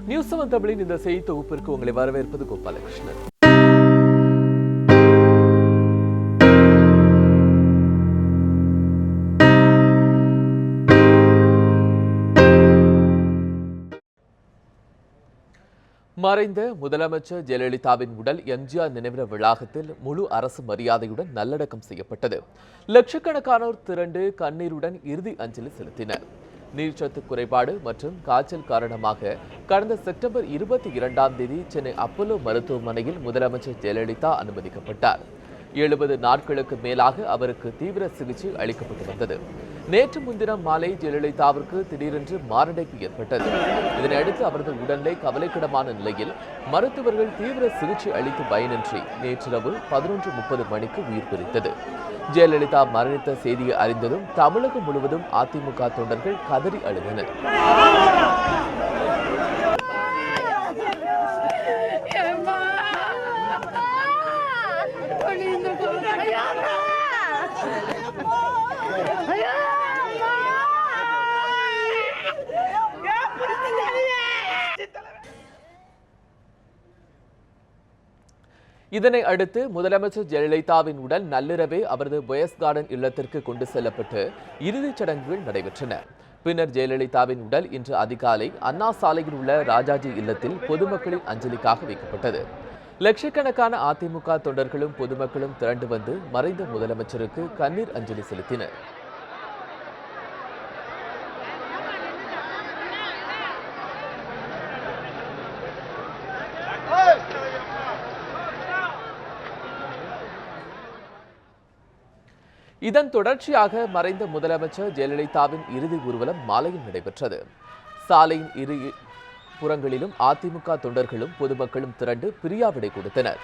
News 7 தமிழின் இந்த செய்தி தொகுப்பிற்கு உங்களை வரவேற்பது கோபாலகிருஷ்ணன். மறைந்த முதலமைச்சர் ஜெயலலிதாவின் உடல் எம்ஜிஆர் நினைவிட வளாகத்தில் முழு அரசு மரியாதையுடன் நல்லடக்கம் செய்யப்பட்டது. லட்சக்கணக்கானோர் திரண்டு கண்ணீருடன் இறுதி அஞ்சலி செலுத்தினர். நீர்ச்சத்து குறைபாடு மற்றும் காய்ச்சல் காரணமாக கடந்த செப்டம்பர் 22ஆம் தேதி சென்னை அப்போலோ மருத்துவமனையில் முதலமைச்சர் ஜெயலலிதா அனுமதிக்கப்பட்டார். 70 நாட்களுக்கு மேலாக அவருக்கு தீவிர சிகிச்சை அளிக்கப்பட்டு வந்தது. நேற்று முன்தினம் மாலை ஜெயலலிதாவிற்கு திடீரென்று மாரடைப்பு ஏற்பட்டது. இதனையடுத்து அவரது உடல்நிலை கவலைக்கிடமான நிலையில் மருத்துவர்கள் தீவிர சிகிச்சை அளித்து பயனின்றி நேற்றிரவு 11:30 மணிக்கு உயிர் பிரித்தது. ஜெயலலிதா மரணித்த செய்தியை அறிந்ததும் தமிழகம் முழுவதும் அதிமுக தொண்டர்கள் கதறி அழுதனர். இதனை அடுத்து முதலமைச்சர் ஜெயலலிதாவின் உடல் நள்ளிரவே அவரது போயஸ் கார்டன் இல்லத்திற்கு கொண்டு செல்லப்பட்டு இறுதிச் சடங்குகள் நடைபெற்றன. பின்னர் ஜெயலலிதாவின் உடல் இன்று அதிகாலை அண்ணா சாலையில் உள்ள ராஜாஜி இல்லத்தில் பொதுமக்களின் அஞ்சலிக்காக வைக்கப்பட்டது. லட்சக்கணக்கான அதிமுக தொண்டர்களும் பொதுமக்களும் திரண்டு வந்து மறைந்த முதலமைச்சருக்கு கண்ணீர் அஞ்சலி செலுத்தினர். இதன் தொடர்ச்சியாக மறைந்த முதலமைச்சர் ஜெயலலிதாவின் இறுதி ஊர்வலம் மாலையில் நடைபெற்றது. சாலையின் இரு புறங்களிலும் அதிமுக தொண்டர்களும் பொதுமக்களும் திரண்டு பிரியாவிடை கொடுத்தனர்.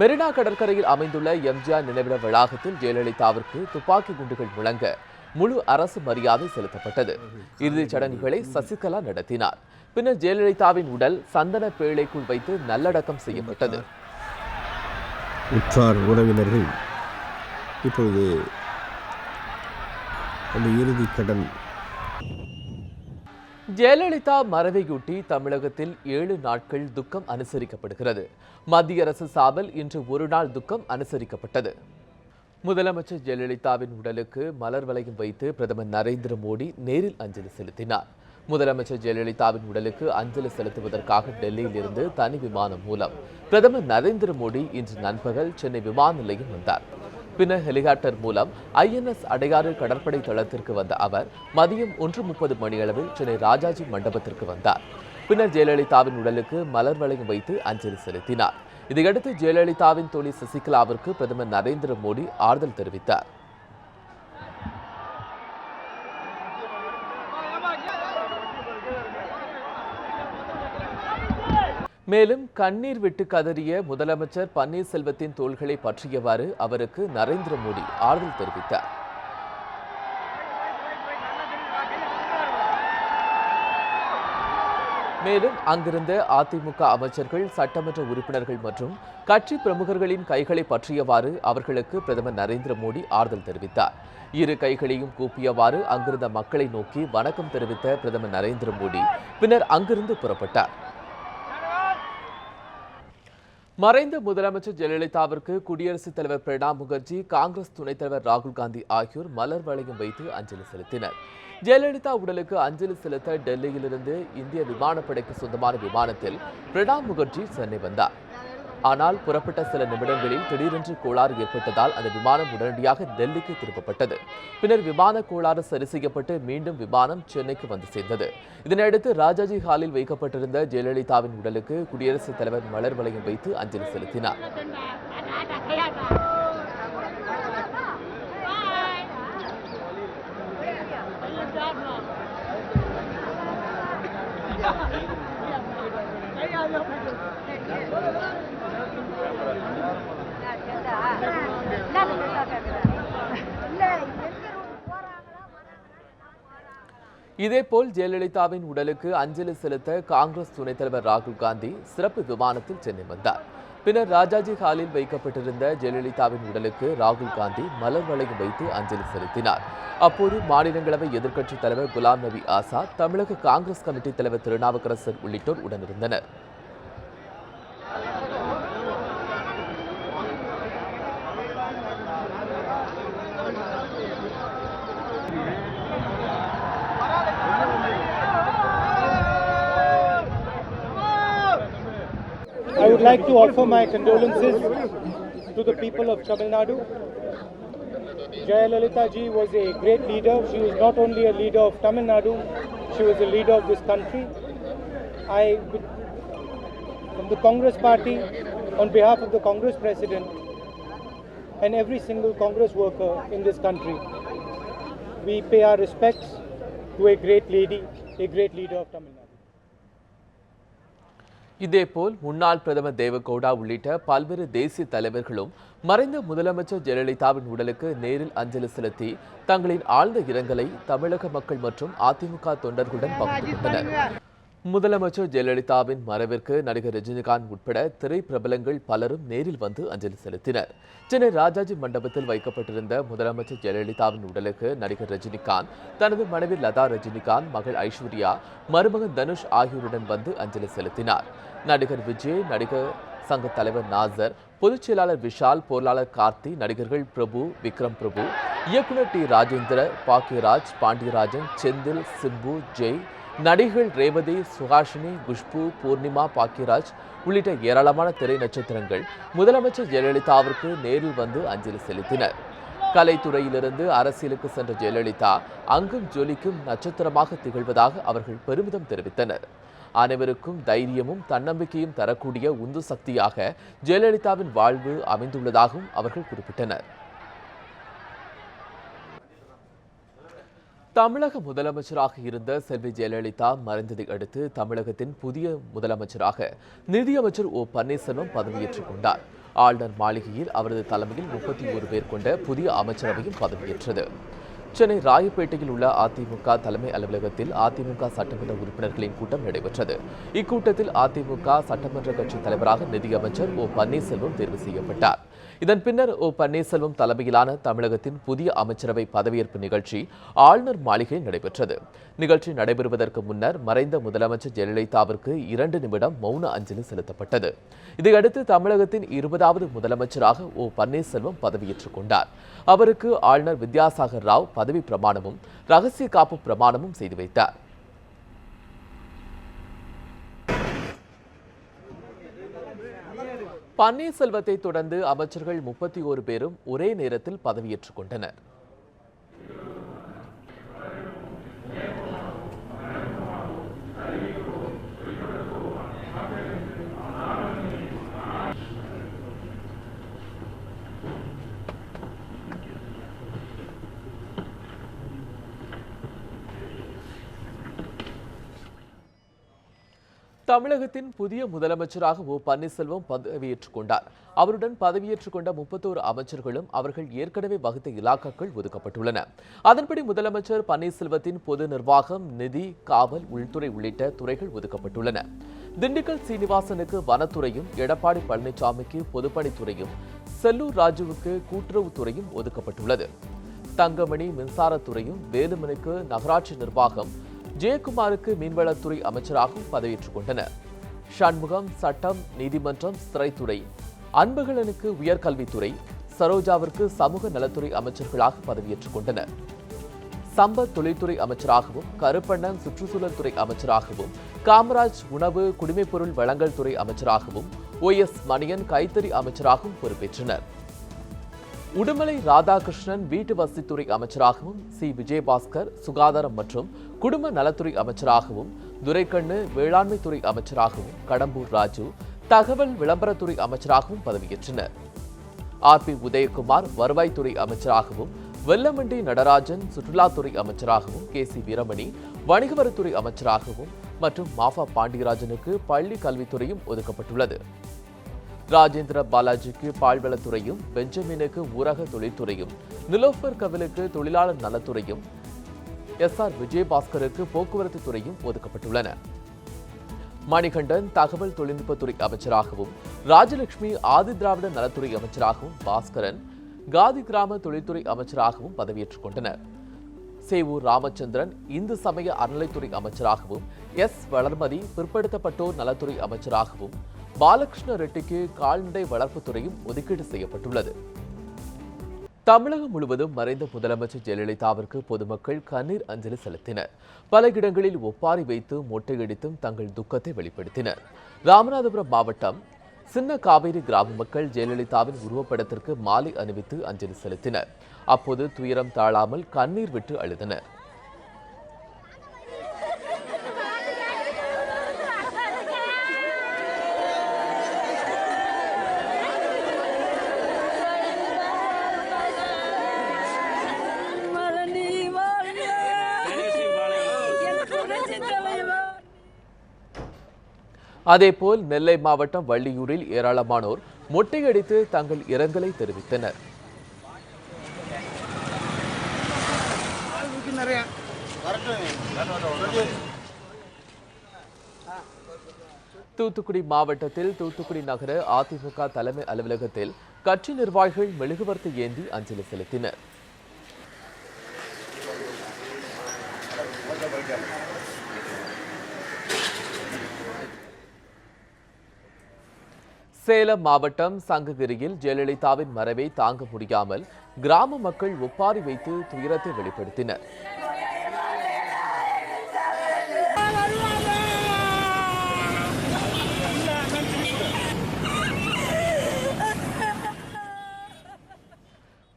மெரினா கடற்கரையில் அமைந்துள்ள எம்ஜிஆர் நினைவிட வளாகத்தில் ஜெயலலிதாவிற்கு துப்பாக்கி குண்டுகள் முழங்க முழு அரசு மரியாதை செலுத்தப்பட்டது. இறுதிச் சடங்குகளை சசிகலா நடத்தினார். பின்னர் ஜெயலலிதாவின் உடல் சந்தன பேழைக்குள் வைத்து நல்லடக்கம் செய்யப்பட்டது. உற்றார் உறவினர்கள் இப்பொழுது அந்த இறுதி கடன். ஜெயலலிதா மறைவையொட்டி தமிழகத்தில் 7 நாட்கள் துக்கம் அனுசரிக்கப்படுகிறது. மத்திய அரசு சார்பில் இன்று ஒரு நாள் துக்கம் அனுசரிக்கப்பட்டது. முதலமைச்சர் ஜெயலலிதாவின் உடலுக்கு மலர் வளையம் வைத்து பிரதமர் நரேந்திர மோடி நேரில் அஞ்சலி செலுத்தினார். முதலமைச்சர் ஜெயலலிதாவின் உடலுக்கு அஞ்சலி செலுத்துவதற்காக டெல்லியில் இருந்து தனி விமானம் மூலம் பிரதமர் நரேந்திர மோடி இன்று நண்பகல் சென்னை விமான நிலையம் வந்தார். பின்னர் ஹெலிகாப்டர் மூலம் INS அடையாறு கடற்படை தளத்திற்கு வந்த அவர் மதியம் 1:30 மணியளவில் சென்னை ராஜாஜி மண்டபத்திற்கு வந்தார். பின்னர் ஜெயலலிதாவின் உடலுக்கு மலர் வளையம் வைத்து அஞ்சலி செலுத்தினார். இதையடுத்து ஜெயலலிதாவின் தோழி சசிகலாவிற்கு பிரதமர் நரேந்திர மோடி ஆறுதல் தெரிவித்தார். மேலும் கண்ணீர் விட்டு கதறிய முதலமைச்சர் பன்னீர்செல்வத்தின் தோள்களை பற்றியவாறு அவருக்கு நரேந்திர மோடி ஆறுதல் தெரிவித்தார். மேலும் அங்கிருந்த அதிமுக அமைச்சர்கள், சட்டமன்ற உறுப்பினர்கள் மற்றும் கட்சி பிரமுகர்களின் கைகளை பற்றியவாறு அவர்களுக்கு பிரதமர் நரேந்திர மோடி ஆறுதல் தெரிவித்தார். இரு கைகளையும் கூப்பியவாறு அங்கிருந்த மக்களை நோக்கி வணக்கம் தெரிவித்த பிரதமர் நரேந்திர மோடி பின்னர் அங்கிருந்து புறப்பட்டார். மறைந்த முதலமைச்சர் ஜெயலலிதாவிற்கு குடியரசுத் தலைவர் பிரணாப் முகர்ஜி, காங்கிரஸ் துணைத் தலைவர் ராகுல் காந்தி ஆகியோர் மலர் வளையம் வைத்து அஞ்சலி செலுத்தினர். ஜெயலலிதா உடலுக்கு அஞ்சலி செலுத்த டெல்லியிலிருந்து இந்திய விமானப்படைக்கு சொந்தமான விமானத்தில் பிரணாப் முகர்ஜி சென்னை வந்தார். ஆனால் புறப்பட்ட சில நிமிடங்களில் திடீரென்று கோளாறு ஏற்பட்டதால் அந்த விமானம் உடனடியாக டெல்லிக்கு திருப்பப்பட்டது. பின்னர் விமான கோளாறு சரி செய்யப்பட்டு மீண்டும் விமானம் சென்னைக்கு வந்து சேர்ந்தது. இதனையடுத்து ராஜாஜி ஹாலில் வைக்கப்பட்டிருந்த ஜெயலலிதாவின் உடலுக்கு குடியரசுத் தலைவர் மலர் வளையம் வைத்து அஞ்சலி செலுத்தினார். இதேபோல் ஜெயலலிதாவின் உடலுக்கு அஞ்சலி செலுத்த காங்கிரஸ் துணைத் தலைவர் ராகுல் காந்தி சிறப்பு விமானத்தில் சென்னை வந்தார். பின்னர் ராஜாஜி ஹாலில் வைக்கப்பட்டிருந்த ஜெயலலிதாவின் உடலுக்கு ராகுல் காந்தி மலர் வளையம் வைத்து அஞ்சலி செலுத்தினார். அப்போது மாநிலங்களவை எதிர்க்கட்சித் தலைவர் குலாம் நபி ஆசாத், தமிழக காங்கிரஸ் கமிட்டி தலைவர் திருநாவுக்கரசர் உள்ளிட்டோர் உடனிருந்தனர். I would like to offer my condolences to the people of Tamil Nadu. Jayalalitha ji was a great leader. She was not only a leader of Tamil Nadu, she was a leader of this country. From the Congress party, on behalf of the Congress president and every single Congress worker in this country, we pay our respects to a great lady, a great leader of Tamil Nadu. இதேபோல் முன்னாள் பிரதமர் தேவகவுடா உள்ளிட்ட பல்வேறு தேசிய தலைவர்களும் மறைந்த முதலமைச்சர் ஜெயலலிதாவின் உடலுக்கு நேரில் அஞ்சலி செலுத்தி தங்களின் ஆழ்ந்த இரங்கலை தமிழக மக்கள் மற்றும் அதிமுக தொண்டர்களுடன் பகிர்ந்து கொண்டனர். முதலமைச்சர் ஜெயலலிதாவின் மறைவிற்கு நடிகர் ரஜினிகாந்த் உட்பட திரை பிரபலங்கள் பலரும் நேரில் வந்து அஞ்சலி செலுத்தினர். சென்னை ராஜாஜி மண்டபத்தில் வைக்கப்பட்டிருந்த முதலமைச்சர் ஜெயலலிதாவின் உடலுக்கு நடிகர் ரஜினிகாந்த், தனது மனைவி லதா ரஜினிகாந்த், மகள் ஐஸ்வர்யா, மருமகன் தனுஷ் ஆகியோருடன் வந்து அஞ்சலி செலுத்தினார். நடிகர் விஜய், நடிகர் சங்க தலைவர் நாசர், பொதுச் செயலாளர் விஷால், பொருளாளர் கார்த்தி, நடிகர்கள் பிரபு, விக்ரம் பிரபு, இயக்குனர் டி ராஜேந்திர, பாக்கியராஜ், பாண்டியராஜன், செந்தில், சிம்பு, ஜெய், நடிகர்கள் ரேவதி, சுஹாஷினி, குஷ்பு, பூர்ணிமா, பாக்கியராஜ் உள்ளிட்ட ஏராளமான திரை நட்சத்திரங்கள் முதலமைச்சர் ஜெயலலிதாவிற்கு நேரில் வந்து அஞ்சலி செலுத்தினர். கலைத்துறையிலிருந்து அரசியலுக்கு சென்ற ஜெயலலிதா அங்கும் ஜொலிக்கும் நட்சத்திரமாக திகழ்வதாக அவர்கள் பெருமிதம் தெரிவித்தனர். அனைவருக்கும் தைரியமும் தன்னம்பிக்கையும் தரக்கூடிய உந்து சக்தியாக ஜெயலலிதாவின் வாழ்வு அமைந்துள்ளதாகவும் அவர்கள் குறிப்பிட்டனர். தமிழக முதலமைச்சராக இருந்த செல்வி ஜெயலலிதா மறைந்ததை அடுத்து தமிழகத்தின் புதிய முதலமைச்சராக நிதியமைச்சர் ஓ பன்னீர்செல்வம் பதவியேற்றுக் கொண்டார். ஆளுநர் மாளிகையில் அவரது தலைமையில் 31 பேர் கொண்ட புதிய அமைச்சரவையும் பதவியேற்றது. சென்னை ராயப்பேட்டையில் உள்ள அதிமுக தலைமை அலுவலகத்தில் அதிமுக சட்டமன்ற உறுப்பினர்களின் கூட்டம் நடைபெற்றது. இக்கூட்டத்தில் அதிமுக சட்டமன்ற கட்சித் தலைவராக நிதியமைச்சர் ஓ பன்னீர்செல்வம் தேர்வு செய்யப்பட்டார். இதன் பின்னர் ஓ பன்னீர்செல்வம் தலைமையிலான தமிழகத்தின் புதிய அமைச்சரவை பதவியேற்பு நிகழ்ச்சி ஆளுநர் மாளிகையில் நடைபெற்றது. நிகழ்ச்சி நடைபெறுவதற்கு முன்னர் மறைந்த முதலமைச்சர் ஜெயலலிதாவிற்கு 2 நிமிடம் மௌன அஞ்சலி செலுத்தப்பட்டது. இதையடுத்து தமிழகத்தின் 20வது முதலமைச்சராக ஓ பன்னீர்செல்வம் பதவியேற்றுக் கொண்டார். அவருக்கு ஆளுநர் வித்யாசாகர் ராவ் பதவி பிரமாணமும் ரகசிய காப்பு பிரமாணமும் செய்து வைத்தார். பன்னீர்செல்வத்தை தொடர்ந்து அமைச்சர்கள் 31 பேரும் ஒரே நேரத்தில் பதவியேற்றுக் கொண்டனர். தமிழகத்தின் புதிய முதலமைச்சராக ஓ பன்னீர்செல்வம் பதவியேற்றுக் கொண்டார். அவருடன் பதவியேற்றுக் கொண்ட 31 அமைச்சர்களும் அவர்கள் ஏற்கனவே வகுத்த இலாக்காக்கள் ஒதுக்கப்பட்டுள்ளன. அதன்படி முதலமைச்சர் பன்னீர்செல்வத்தின் பொது நிர்வாகம், நிதி, காவல், உள்துறை உள்ளிட்ட துறைகள் ஒதுக்கப்பட்டுள்ளன. திண்டுக்கல் சீனிவாசனுக்கு வனத்துறையும், எடப்பாடி பழனிசாமிக்கு பொதுப்பணித்துறையும், செல்லூர் ராஜுவுக்கு கூட்டுறவுத்துறையும் ஒதுக்கப்பட்டுள்ளது. தங்கமணி மின்சாரத்துறையும், வேலுமணிக்கு நகராட்சி நிர்வாகம், ஜெயக்குமாருக்கு மீன்வளத்துறை அமைச்சராகவும் பதவியேற்றுக் கொண்டனர். சண்முகம் சட்டம், நீதிமன்றம், சிறைத்துறை, அன்புகளனுக்கு உயர்கல்வித்துறை, சரோஜாவிற்கு சமூக நலத்துறை அமைச்சர்களாக பதவியேற்றுக் கொண்டனர். சம்பத் தொழில்துறை அமைச்சராகவும், கருப்பண்ணன் சுற்றுச்சூழல் துறை அமைச்சராகவும், காமராஜ் உணவு குடிமைப்பொருள் வழங்கல் துறை அமைச்சராகவும், OS மணியன் கைத்தறி அமைச்சராகவும் பொறுப்பேற்றனர். உடுமலை ராதாகிருஷ்ணன் வீட்டு வசதித்துறை அமைச்சராகவும், சி விஜயபாஸ்கர் சுகாதாரம் மற்றும் குடும்ப நலத்துறை அமைச்சராகவும், துரைக்கண்ணு வேளாண்மைத்துறை அமைச்சராகவும், கடம்பூர் ராஜு தகவல் விளம்பரத்துறை அமைச்சராகவும் பதவியேற்றனர். RP உதயகுமார் வருவாய்த்துறை அமைச்சராகவும், வெல்லமண்டி நடராஜன் சுற்றுலாத்துறை அமைச்சராகவும், KC வீரமணி வணிகவரித்துறை அமைச்சராகவும் மற்றும் மாஃபா பாண்டியராஜனுக்கு பள்ளி கல்வித்துறையும் ஒதுக்கப்பட்டுள்ளது. ராஜேந்திர பாலாஜிக்கு பால்வளத்துறையும், பெஞ்சமினுக்கு ஊரக தொழில்துறையும், நிலோஃபர் கவிலுக்கு தொழிலாளர் நலத்துறையும், SR விஜயபாஸ்கருக்கு போக்குவரத்து துறையும் ஒதுக்கப்பட்டுள்ளன. மணிகண்டன் தகவல் தொழில்நுட்பத்துறை அமைச்சராகவும், ராஜலட்சுமி ஆதிதிராவிட நலத்துறை அமைச்சராகவும், பாஸ்கரன் காதி கிராம தொழில்துறை அமைச்சராகவும் பதவியேற்றுக் கொண்டனர். சேவூர் ராமச்சந்திரன் இந்து சமய அறநிலைத்துறை அமைச்சராகவும், எஸ் வளர்மதி பிற்படுத்தப்பட்டோர் நலத்துறை அமைச்சராகவும், பாலகிருஷ்ண ரெட்டிக்கு கால்நடை வளர்ப்புத்துறையும் ஒதுக்கீடு செய்யப்பட்டுள்ளது. தமிழகம் முழுவதும் மறைந்த முதலமைச்சர் ஜெயலலிதாவிற்கு பொதுமக்கள் கண்ணீர் அஞ்சலி செலுத்தினர். பல இடங்களில் ஒப்பாரி வைத்து மொட்டையடித்தும் தங்கள் துக்கத்தை வெளிப்படுத்தினர். ராமநாதபுரம் மாவட்டம் சின்ன காவேரி கிராம மக்கள் ஜெயலலிதாவின் உருவப்படத்திற்கு மாலை அணிவித்து அஞ்சலி செலுத்தினர். அப்போது துயரம் தாழாமல் கண்ணீர் விட்டு அழுதனர். அதேபோல் நெல்லை மாவட்டம் வள்ளியூரில் ஏராளமானோர் மொட்டையடித்து தங்கள் இரங்கலை தெரிவித்தனர். தூத்துக்குடி மாவட்டத்தில் தூத்துக்குடி நகர அதிமுக தலைமை அலுவலகத்தில் கட்சி நிர்வாகிகள் மெழுகுவர்த்தி ஏந்தி அஞ்சலி செலுத்தினர். சேலம் மாவட்டம் சங்ககிரியில் ஜெயலலிதாவின் மறைவை தாங்க முடியாமல் கிராம மக்கள் ஒப்பாரி வைத்து துயரத்தை வெளிப்படுத்தினர்.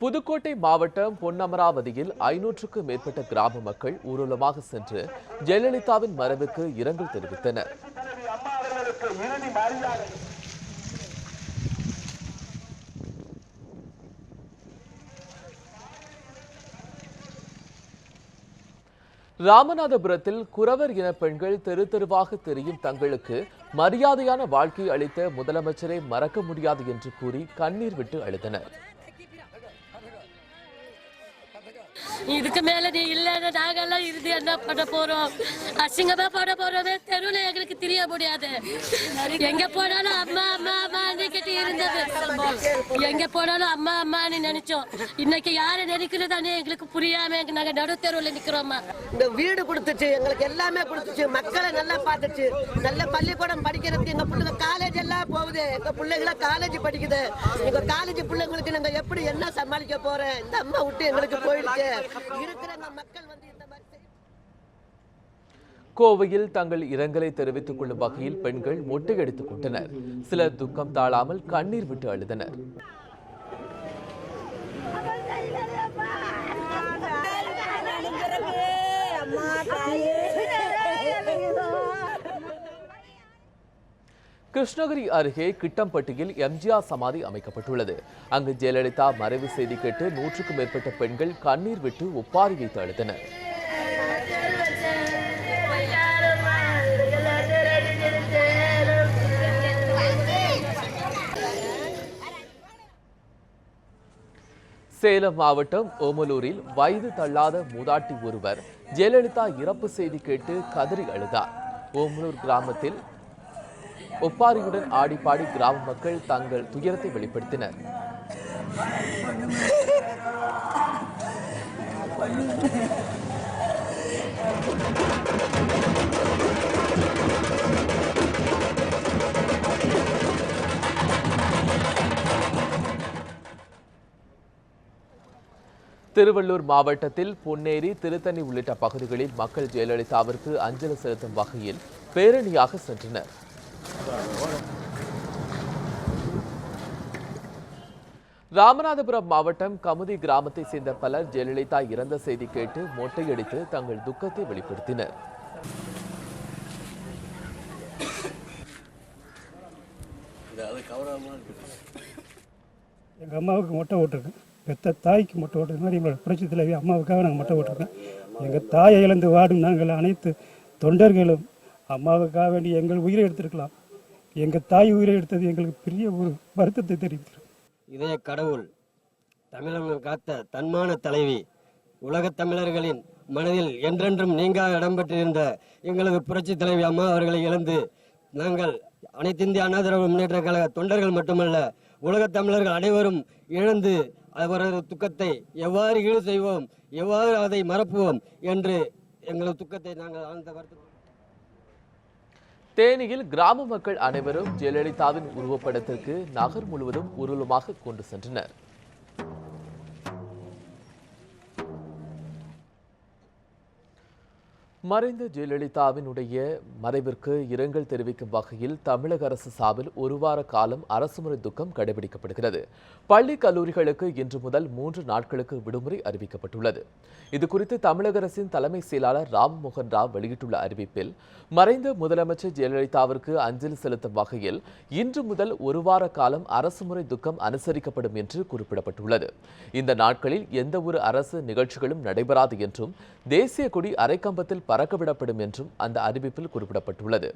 புதுக்கோட்டை மாவட்டம் பொன்னமராவதியில் 500க்கும் மேற்பட்ட கிராம மக்கள் ஊர்வலமாக சென்று ஜெயலலிதாவின் மறைவுக்கு இரங்கல் தெரிவித்தனர். ராமநாதபுரத்தில் குறவர் இன பெண்கள் தெரு தெருவாக தெரியும் தங்களுக்கு மரியாதையான வாழ்க்கை அளித்த முதலமைச்சரை மறக்க முடியாது என்று கூறி கண்ணீர் விட்டு அழுதனர். இதுக்கு மேல நீ இல்லைன்னா நாங்கெல்லாம் இருந்து என்ன பண்ண போறோம்? அசிங்கமா பண்ண போறோமே. தெருவில் எங்களுக்கு தெரிய முடியாது. எங்க போனாலும் அம்மா அம்மா அம்மான்னு கேட்டு இருந்தது. எங்க போனாலும் அம்மா அம்மான்னு நினைச்சோம். இன்னைக்கு யாரை நினைக்கிறதானே எங்களுக்கு புரியாம நாங்க நடு தெருவில் நிக்கிறோமா. இந்த வீடு கொடுத்துச்சு, எங்களுக்கு எல்லாமே கொடுத்துச்சு, மக்களை நல்லா பார்த்துச்சு, நல்ல பள்ளிக்கூடம் படிக்கிறதுக்கு எங்க பிள்ளைங்க காலேஜ் எல்லாம் போகுது. எங்க பிள்ளைங்கள காலேஜ் படிக்குது. எங்க காலேஜ் பிள்ளைங்களுக்கு நாங்க எப்படி என்ன சமாளிக்க போறேன்? இந்த அம்மா விட்டு எங்களுக்கு போயிடுச்சு. கோவையில் தங்கள் இரங்கலை தெரிவித்துக் கொள்ளும் வகையில் பெண்கள் மொட்டையடித்துக் கொண்டனர். சிலர் துக்கம் தாழாமல் கண்ணீர் விட்டு அழுதனர். கிருஷ்ணகிரி அருகே கிட்டம்பட்டியில் எம்ஜிஆர் சமாதி அமைக்கப்பட்டுள்ளது. அங்கு ஜெயலலிதா மறைவு செய்தி கேட்டு 100க்கும் மேற்பட்ட பெண்கள் கண்ணீர் விட்டு ஒப்பாரி வைத்து அழுதனர். சேலம் மாவட்டம் ஓமலூரில் வயது தள்ளாத மூதாட்டி ஒருவர் ஜெயலலிதா இறப்பு செய்தி கேட்டு கதறி அழுதார். ஓமலூர் கிராமத்தில் ஒப்பாரியுடன் ஆடிப்பாடி கிராம மக்கள் தங்கள் துயரத்தை வெளிப்படுத்தினர். திருவள்ளூர் மாவட்டத்தில் பொன்னேரி, திருத்தணி உள்ளிட்ட பகுதிகளில் மக்கள் ஜெயலலிதாவிற்கு அஞ்சலி செலுத்தும் வகையில் பேரணியாக சென்றனர். ராமநாதபுரம் மாவட்டம் கமுதி கிராமத்தை சேர்ந்த பலர் ஜெயலலிதா இறந்த செய்தி கேட்டு மொட்டையடித்து தங்கள் துக்கத்தை வெளிப்படுத்தினர். எங்கள் அம்மாவுக்கு மொட்டை ஓட்டிருக்கேன். பெத்த தாய்க்கு மொட்டை ஓட்டுற மாதிரி எங்களோட புரட்சி தலைவி அம்மாவுக்காக நாங்கள் மொட்டை ஓட்டிருக்கேன். எங்கள் தாயை இழந்து வாடும் நாங்கள் அனைத்து தொண்டர்களும் அம்மாவுக்காக வேண்டி எங்கள் உயிரை எடுத்திருக்கலாம். எங்கள் தாய் உயிரை எடுத்தது எங்களுக்கு பெரிய ஒரு வருத்தத்தை தெரிவிக்கிறோம். இதய கடவுள், தமிழர்கள் காத்த தன்மான தலைவி, உலகத் தமிழர்களின் மனதில் என்றென்றும் நீங்காத இடம்பெற்றிருந்த எங்களது புரட்சி தலைவி அம்மா அவர்களை இழந்து நாங்கள் அனைத்து இந்திய அண்ணா திராவிட முன்னேற்ற கழக தொண்டர்கள் மட்டுமல்ல, உலகத் தமிழர்கள் அனைவரும் இழந்து அவரது துக்கத்தை எவ்வாறு ஈடு செய்வோம், எவ்வாறு அதை மறப்புவோம் என்று எங்களது துக்கத்தை நாங்கள் ஆழ்ந்த வருத்தம். தேனியில் கிராம மக்கள் அனைவரும் ஜெயலலிதாவின் உருவப்படத்திற்கு நகர் முழுவதும் ஊர்வலமாக கொண்டு சென்றனர். மறைந்த ஜெயலலிதாவினுடைய மறைவிற்கு இரங்கல் தெரிவிக்கும் வகையில் தமிழக அரசு சார்பில் ஒரு வார காலம் அரசுமுறை துக்கம் கடைபிடிக்கப்படுகிறது. பள்ளி கல்லூரிகளுக்கு இன்று முதல் 3 நாட்களுக்கு விடுமுறை அறிவிக்கப்பட்டுள்ளது. இதுகுறித்து தமிழக அரசின் தலைமை செயலாளர் ராம்மோகன் ராவ் வெளியிட்டுள்ள அறிவிப்பில், மறைந்த முதலமைச்சர் ஜெயலலிதாவிற்கு அஞ்சலி செலுத்தும் வகையில் இன்று முதல் ஒரு வார காலம் அரசுமுறை துக்கம் அனுசரிக்கப்படும் என்று குறிப்பிடப்பட்டுள்ளது. இந்த நாட்களில் எந்த ஒரு அரசு நிகழ்ச்சிகளும் நடைபெறாது என்றும் தேசிய கொடி அரைக்கம்பத்தில் பறக்கவிடப்படும் என்றும் அந்த அறிவிப்பில் குறிப்பிடப்பட்டுள்ளது.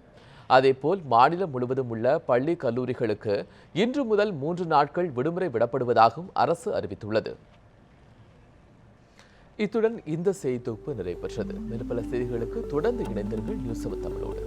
அதேபோல் மாநிலம் முழுவதும் உள்ள பள்ளி கல்லூரிகளுக்கு இன்று முதல் 3 நாட்கள் விடுமுறை விடப்படுவதாகவும் அரசு அறிவித்துள்ளது. இத்துடன் இந்த செய்தி தொகுப்பு நிறைவு பெற்றது. மேலும் பல செய்திகளுக்கு தொடர்ந்து இணைந்தீர்கள் நியூஸ் 7 தமிழோடு.